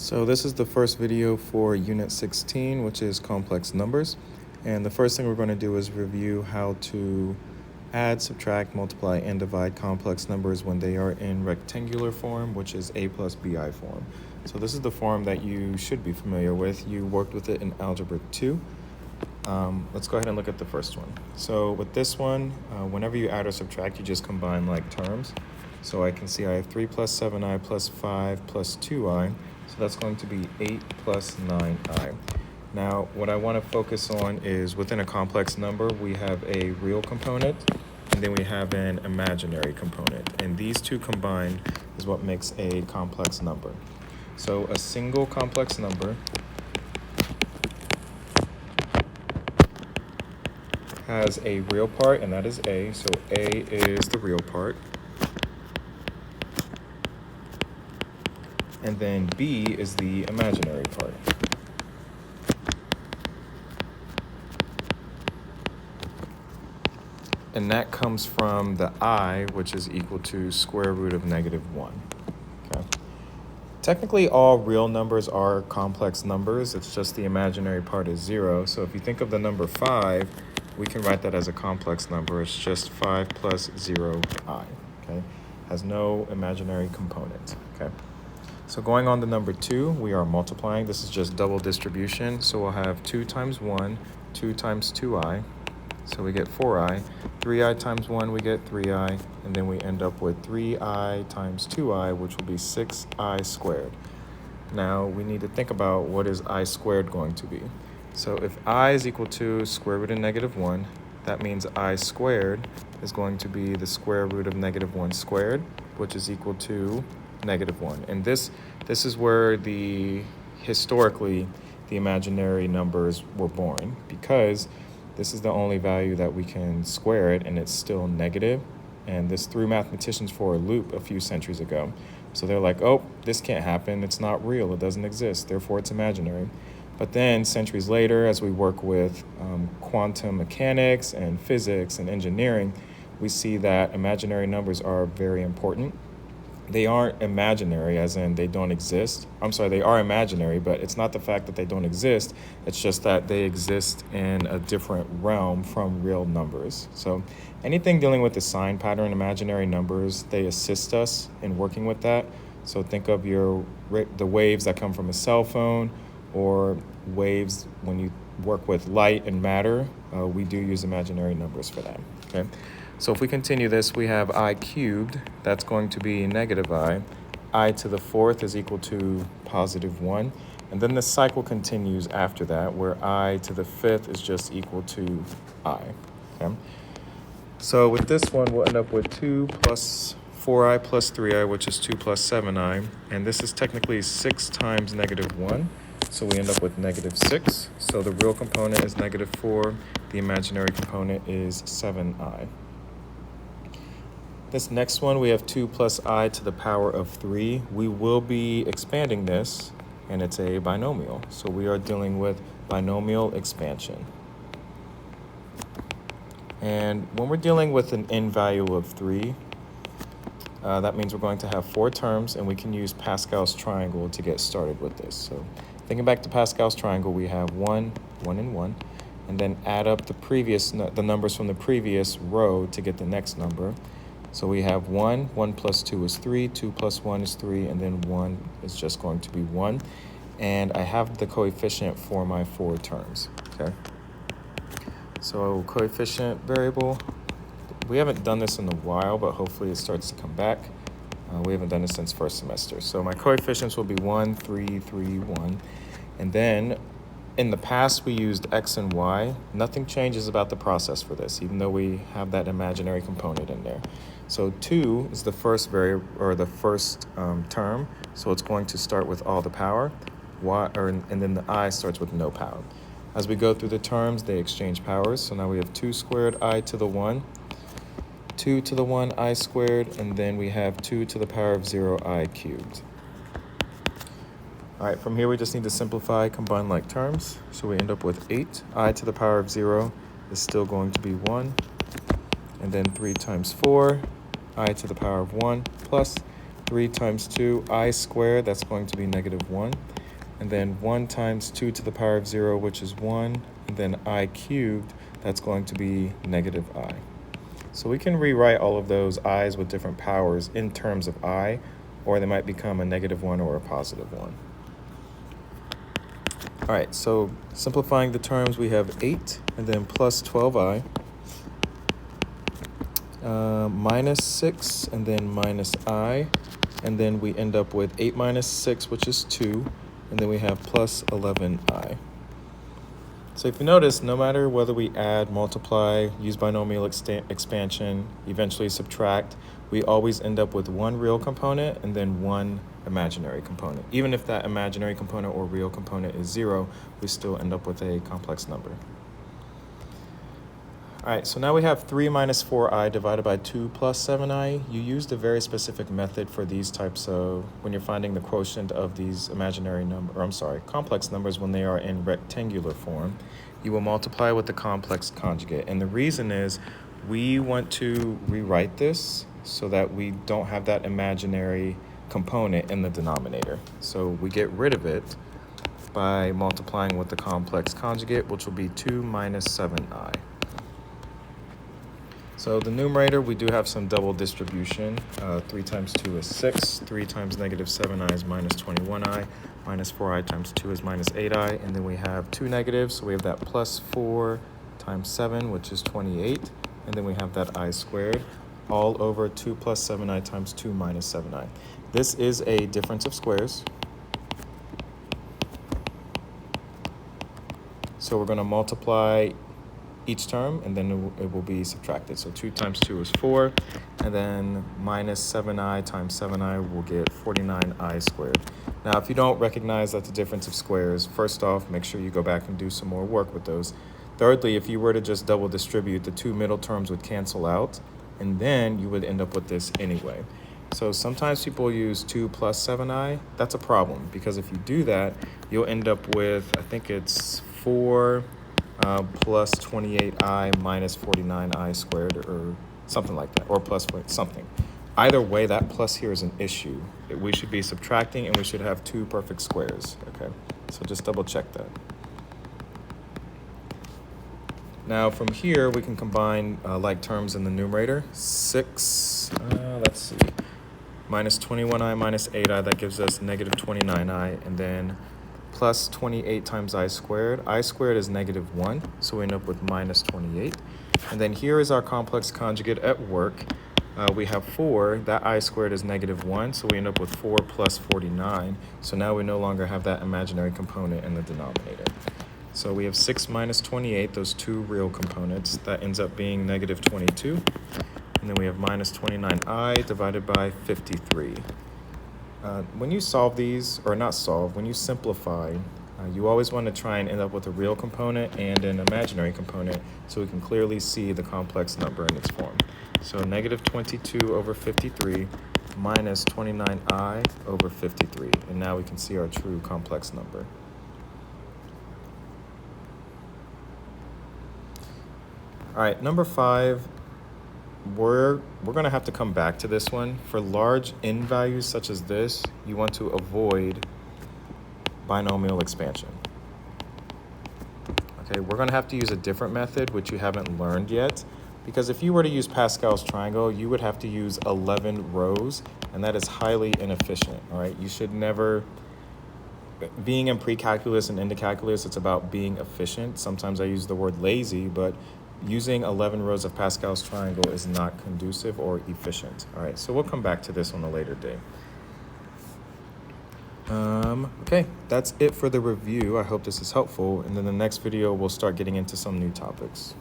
So this is the first video for Unit 16, which is complex numbers. And the first thing we're going to do is review how to add, subtract, multiply, and divide complex numbers when they are in rectangular form, which is a+bi form. So this is the form that you should be familiar with. You worked with it in Algebra 2. Let's go ahead and look at the first one. So with this one, whenever you add or subtract, you just combine like terms. So I can see I have 3 plus 7i plus 5 plus 2i. So that's going to be 8 plus 9i. Now, what I want to focus on is within a complex number, we have a real component, and then we have an imaginary component. And these two combined is what makes a complex number. So a single complex number has a real part, and that is a. So a is the real part. And then b is the imaginary part. And that comes from the I, which is equal to square root of -1. Okay. Technically, all real numbers are complex numbers. It's just the imaginary part is 0. So if you think of the number 5, we can write that as a complex number. It's just 5 plus 0i. Okay. Has no imaginary component. Okay. So going on to number 2, we are multiplying. This is just double distribution. So we'll have 2 times 1, 2 times 2i. So we get 4i. 3i times 1, we get 3i. And then we end up with 3i times 2i, which will be 6i squared. Now we need to think about what is I squared going to be. So if I is equal to square root of -1, that means I squared is going to be the square root of -1 squared, which is equal to -1. And this is where historically the imaginary numbers were born, because this is the only value that we can square it and it's still negative. And this threw mathematicians for a loop a few centuries ago. So they're like, oh, this can't happen. It's not real. It doesn't exist. Therefore, it's imaginary. But then centuries later, as we work with quantum mechanics and physics and engineering, we see that imaginary numbers are very important. They aren't imaginary as in they don't exist. I'm sorry, they are imaginary, but it's not the fact that they don't exist. It's just that they exist in a different realm from real numbers. So anything dealing with the sign pattern, imaginary numbers, they assist us in working with that. So think of the waves that come from a cell phone, or waves when you work with light and matter. We do use imaginary numbers for that. Okay. So if we continue this, we have I cubed. That's going to be -i. I to the 4th is equal to +1. And then the cycle continues after that, where I to the 5th is just equal to I. Okay. So with this one, we'll end up with 2 plus 4i plus 3i, which is 2 plus 7i. And this is technically 6 times -1. So we end up with -6. So the real component is -4. The imaginary component is 7i. This next one, we have 2 plus I to the power of 3. We will be expanding this, and it's a binomial. So we are dealing with binomial expansion. And when we're dealing with an n value of 3, that means we're going to have 4 terms, and we can use Pascal's triangle to get started with this. So thinking back to Pascal's triangle, we have 1, 1, and 1, and then add up the numbers from the previous row to get the next number. So we have 1, 1 plus 2 is 3, 2 plus 1 is 3, and then 1 is just going to be 1. And I have the coefficient for my 4 terms, okay? So coefficient variable, we haven't done this in a while, but hopefully it starts to come back. We haven't done it since first semester. So my coefficients will be 1, 3, 3, 1. And then in the past, we used x and y. Nothing changes about the process for this, even though we have that imaginary component in there. So 2 is the first term, so it's going to start with all the power, and then the I starts with no power. As we go through the terms, they exchange powers. So now we have 2 squared I to the 1, 2 to the 1 I squared, and then we have 2 to the power of 0 I cubed. All right, from here we just need to simplify, combine like terms. So we end up with 8. I to the power of 0 is still going to be 1. And then 3 times 4, I to the power of 1 plus 3 times 2, I squared, that's going to be negative 1. And then 1 times 2 to the power of 0, which is 1. And then I cubed, that's going to be negative I. So we can rewrite all of those i's with different powers in terms of I, or they might become a negative 1 or a positive 1. All right, so simplifying the terms, we have 8 and then plus 12i, minus 6 and then minus I, and then we end up with 8 minus 6, which is 2, and then we have plus 11i. So if you notice, no matter whether we add, multiply, use binomial expansion, eventually subtract, we always end up with one real component and then one imaginary component. Even if that imaginary component or real component is 0, we still end up with a complex number. All right, so now we have 3 minus 4i divided by 2 plus 7i. You used a very specific method for these types of, when you're finding the quotient of these complex numbers when they are in rectangular form. You will multiply with the complex conjugate. And the reason is we want to rewrite this so that we don't have that imaginary component in the denominator. So we get rid of it by multiplying with the complex conjugate, which will be 2 minus 7i. So the numerator, we do have some double distribution. 3 times 2 is 6. 3 times negative 7i is minus 21i. Minus 4i times 2 is minus 8i. And then we have two negatives, so we have that plus 4 times 7, which is 28. And then we have that I squared, all over 2 plus 7i times 2 minus 7i. This is a difference of squares. So we're going to multiply each term, and then it will be subtracted. So 2 times 2 is 4, and then minus 7i times 7i will get 49i squared. Now, if you don't recognize that's a difference of squares, first off, make sure you go back and do some more work with those. Thirdly, if you were to just double distribute, the two middle terms would cancel out, and then you would end up with this anyway. So sometimes people use 2 plus 7i. That's a problem, because if you do that, you'll end up with, I think it's 4 plus 28i minus 49i squared, or something like that, or plus something. Either way, that plus here is an issue. We should be subtracting, and we should have two perfect squares, okay? So just double check that. Now from here, we can combine like terms in the numerator. 6, let's see, minus 21i minus 8i, that gives us negative 29i, and then plus 28 times I squared. I squared is negative 1, so we end up with minus 28. And then here is our complex conjugate at work. We have 4. That I squared is negative 1, so we end up with 4 plus 49. So now we no longer have that imaginary component in the denominator. So we have 6 minus 28, those two real components. That ends up being negative 22. And then we have minus 29i divided by 53. When you solve these, or not solve, when you simplify, you always want to try and end up with a real component and an imaginary component so we can clearly see the complex number in its form. So negative 22 over 53 minus 29i over 53. And now we can see our true complex number. All right, number 5. We're going to have to come back to this one. For large n values such as this, you want to avoid binomial expansion. Okay, we're going to have to use a different method, which you haven't learned yet, because if you were to use Pascal's triangle, you would have to use 11 rows, and that is highly inefficient, all right? You should never, being in pre-calculus and into calculus, it's about being efficient. Sometimes I use the word lazy, but using 11 rows of Pascal's triangle is not conducive or efficient. All right, so we'll come back to this on a later day. Okay, that's it for the review. I hope this is helpful. And then the next video, we'll start getting into some new topics.